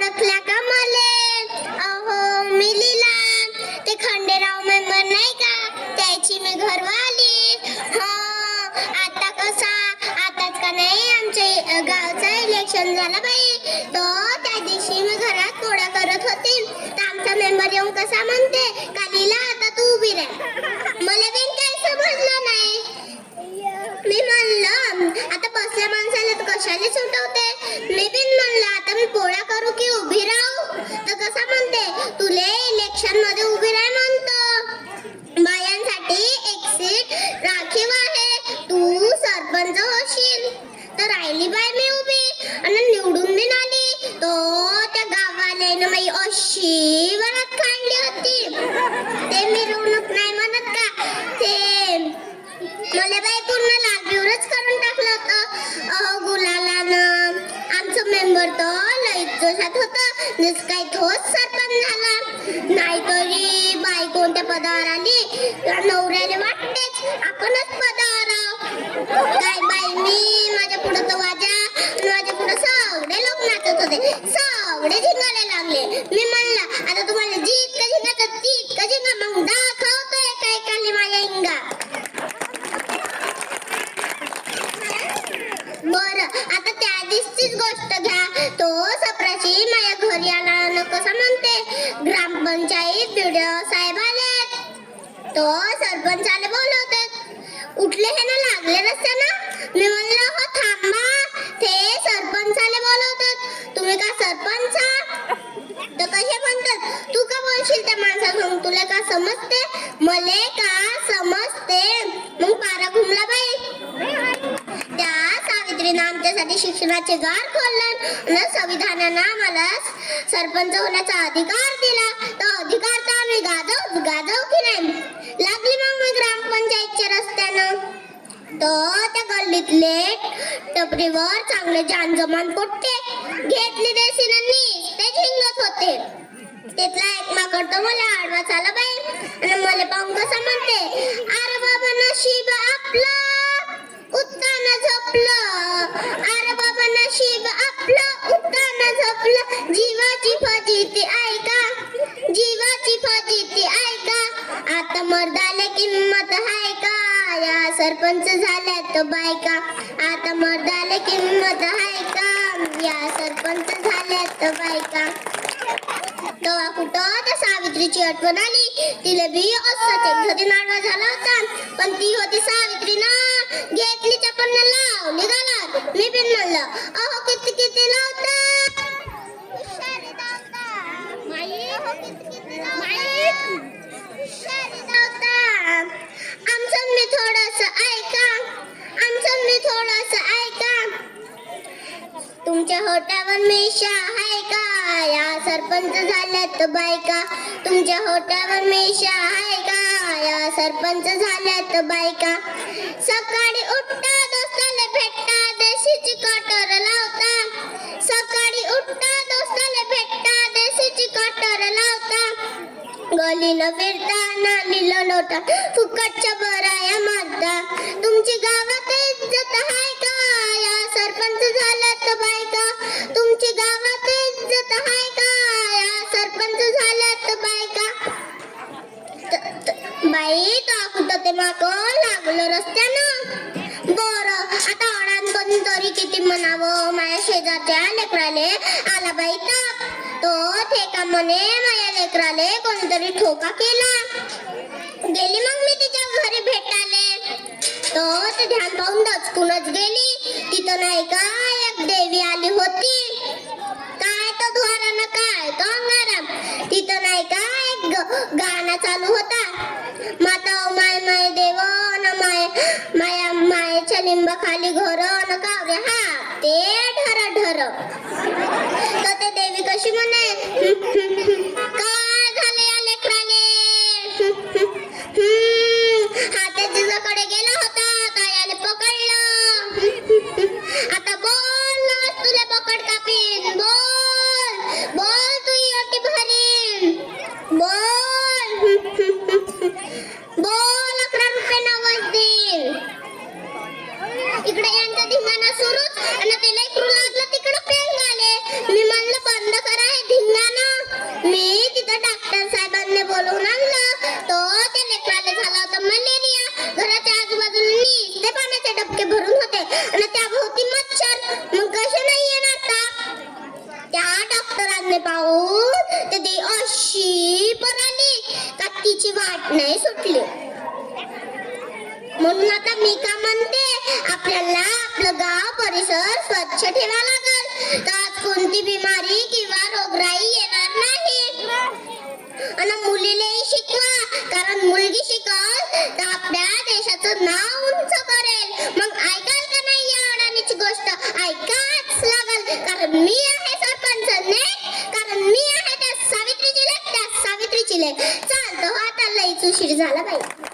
ओळखल्या का मले? अहो मी लीला, ते खंडेराव मेंबर नाही का, त्याची मी घरवाली. आता कसा, आताच का नाही आमच्या गावचं इलेक्शन झालं बाई, तर त्या दिवशी मी घरात पोळ्या करत होती, तर आमचा मेंबर येऊन कसा म्हणते, कालीला आता तू उभी राह. मला बिन काही समजलं नाही. मी म्हणलं आता बसल्या माणसाला तर कशाला सुटवते. मी बिन म्हणलं आता मी पोळ्या करू की उभी राहू, तर कसा म्हणते, तुले इलेक्शन मध्ये उभी राह म्हणतो, बायांसाठी एक सीट राखीव आहे, तू सरपंच होशील. तर राहिली बाई मी उभी आणि निवडून बिन आली, तो त्या गावाला माझी अशी वरात काढली होती. ते मिरवणूक नाही म्हणत का, ते मला बाई पूर्ण लागीवरच करून टाकलं होतं गुलालानं. आमचं मेंबर तर लई जोशात होतं, जसं काही ठोस सरपंच झाला. नाहीतरी बाई कोणत्या पदावर आली, नवऱ्याला वाटतेच आपणच पदावर आहोत. काय बाई मी माझ्या पुढं तर माझ्या पुढं सगळे लोक नाचत होते, सगळे झिंगायला लागले. मी म्हणलं आता तुम्हाला जी इतकं झिंगायचं ती इतकं झिंगा, मग दाखवतोय काय काली माझ्या हिंगा. बरं आता त्या दिवशीच गोष्ट घ्या, तो सप्राशी माझ्या घरी आला, कसं म्हणते, ग्रामपंचायत बीडीओ साहेब आले, तो सरपंचाला बोलवतात. उठले हे ना लागले रस्त्याना. मी म्हणलं हो थांबा, ते सरपंचाला बोलवतात, तुम्ही का सरपंच? तर कसे म्हणतात, तू का बोलशील त्या माणसासमोर, तुला का समजते? मले का समजते. मग पारा घुमला बाई. त्या सावित्रीनं आमच्यासाठी शिक्षणाचे दार खोललं आणि संविधानानं आम्हाला सरपंच होण्याचा अधिकार दिला. तो अधिकार तर आम्ही गाजवू की नाही. लागली मग मी ग्रामपंचायतच्या रस्त्यानं, तर त्या गल्लीतले टपरीवर चांगले जानजमान पोट्टे घेतली देशीनांनी, ते झिंगत होते. तिथला एक माकड तर मला आडवा चाला बाई आणि मला पाहून कसं म्हणते, अरे बाबा नशीब आपलं उत्ताना झोपलं, अरे बाबा नशीब आपलं उत्ताना झोपलं, जीवाची फजिती ऐका, जीवाची फजिती ऐका, आता मर्दाला किंमत आहे का, या सरपंच झाल्यात बायका, आता मर्दाला किंमत आहे का, या सरपंच झाल्यात बायका. तेव्हा कुठं त्या सावित्रीची आठवण आली. तिला बी असंच एक घरी नाडवा झाला होता, पण ती होती सावित्री ना, घेतली चपन्न लावली गालात. मी बिन म्हणलं अहो किती किती लावता, हुशारी लावता हुशारी लावता. आमचं मी थोडंसं ऐका, आमचं मी थोडंसं ऐका, तुमच्या होटावर मिशा आहे का, या सरपंच झाल्यात बायका, तुमच्या होटावर मिशा आहे का, या सरपंच झाल्यात बायका. सकाळी उठता दोस्ताला भेटता, देशीची कटर लावता, सकाळी उठता दोस्ताला भेटता, देशीची कटर लावता, गलीनं फिरता नालीला लोटा, फुकटच्या बराया मारता. तुमची गावात इज्जत आहे का, या सरपंच झाल्यात बायका, तुमची गावात इज्जत आहे का, या सरपंच झाल्यात बायका. बाई तो कुठं ते माकड लागलं रस्त्यानं. बरं आता अडाणपणी तरी किती म्हणावं, माझ्या शेजारच्या लेकराले आला बाई ताप, तो ठेका म्हणे माझ्या लेकराले कोणीतरी ठोका केला. गेली मग मी तिच्या घरी भेटाले, तो ते ध्यान पाहून दचकूनच गेली. तिथं नाही का एक देवी आली होती, काय तो द्वारानं काय तो अंगाराम. तिथं नाही का एक गाणं चालू होता, माता माय माय देव न माय माया मायेच्या लिंबा खाली घर न कावरे हा ते ढर ढर. तर ते देवी कशी म्हणे, काय झाले या लेकराले, हा त्या जिजाकडे गेला होता, तायाने पकडलं, आता बोल तुला पकड कापीन, बोल बोल तू योटी भरीन, बोल बोल 11 रुपये नवस देईन. इकडे यांचा धिंगाणा सुरूच आणि ते लेकरू लागलं तिकडं पेंग आले. मी म्हणलं बंद करा वाट नाही सुटली. म्हणून आता मी का म्हणते, आपल्याला आपलं गाव परिसर स्वच्छ ठेवा लागल, तर आज कोणती बिमारी किंवा रोगराई येणार नाही. आणि मुलीलाही शिकवा, कारण मुलगी शिकल तर आपल्या देशाचं नाव उंच करेल. मग ऐकाल का नाही या अडाणीची गोष्ट? ऐकाच लागल, कारण मी आहे सरपंच नेक, कारण मी आहे त्या सावित्रीची लेक, त्या सावित्रीची लेक. चालतं हो, आता लईच उशीर झाला बाई.